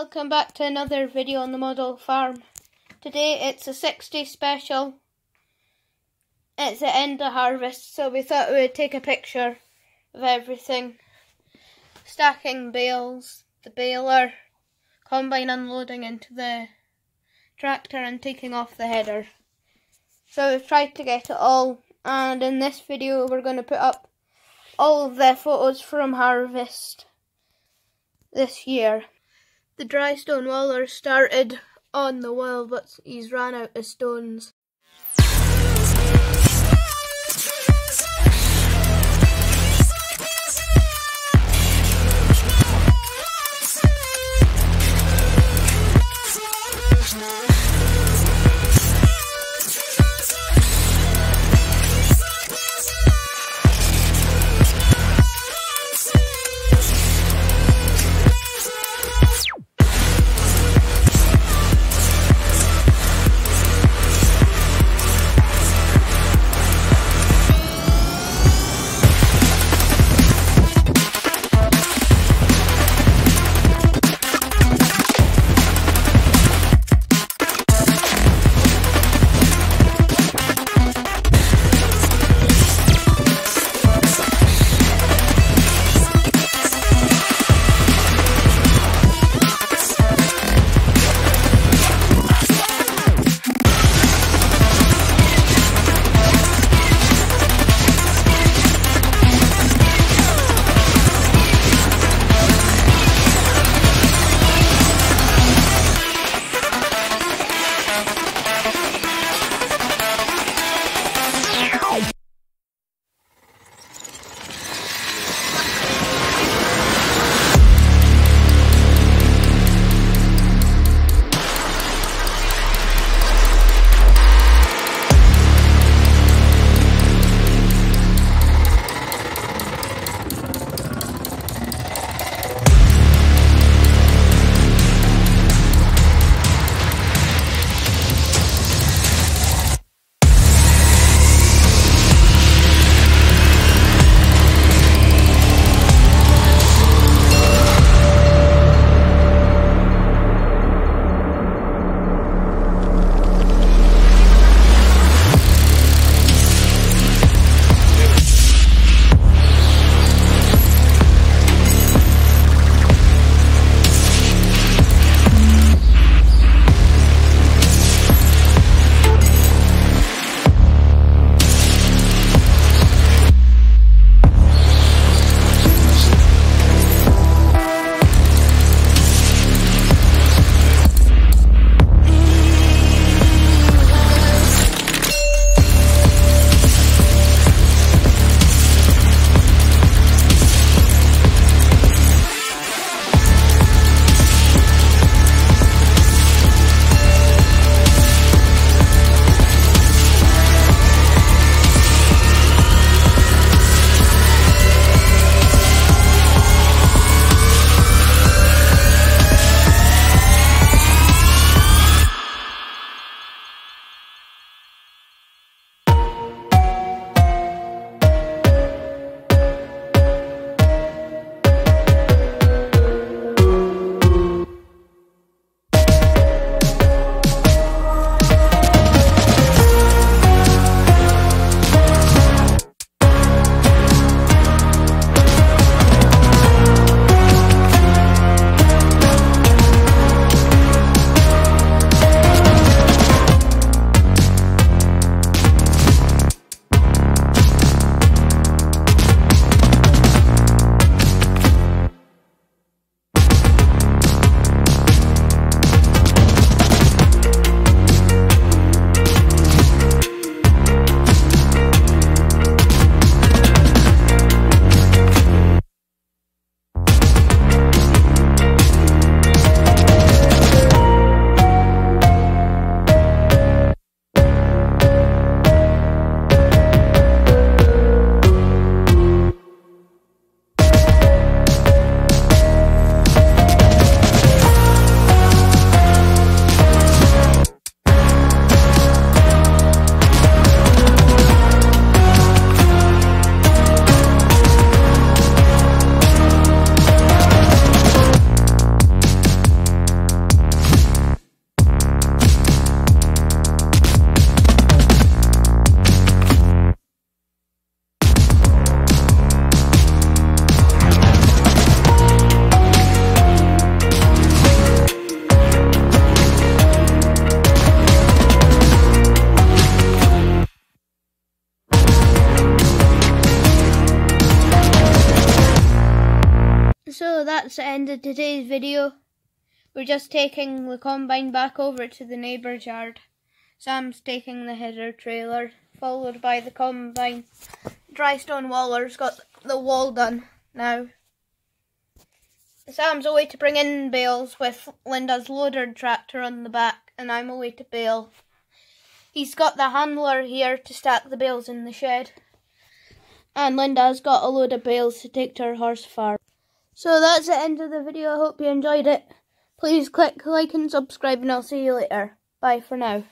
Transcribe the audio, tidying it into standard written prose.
Welcome back to another video on the model farm. Today it's a 60 special. It's the end of harvest, so we thought we would take a picture of everything. Stacking bales, the baler, combine unloading into the tractor and taking off the header. So we've tried to get it all, and in this video we're going to put up all of the photos from harvest this year. The dry stone waller started on the wall, but he's ran out of stones. that's the end of today's video. We're just taking the combine back over to the neighbour's yard. Sam's taking the header trailer, followed by the combine. Drystone Waller's got the wall done now. Sam's away to bring in bales with Linda's loader tractor on the back, and I'm away to bale. He's got the handler here to stack the bales in the shed. And Linda's got a load of bales to take to her horse farm. So that's the end of the video. I hope you enjoyed it. Please click like and subscribe, and I'll see you later. Bye for now.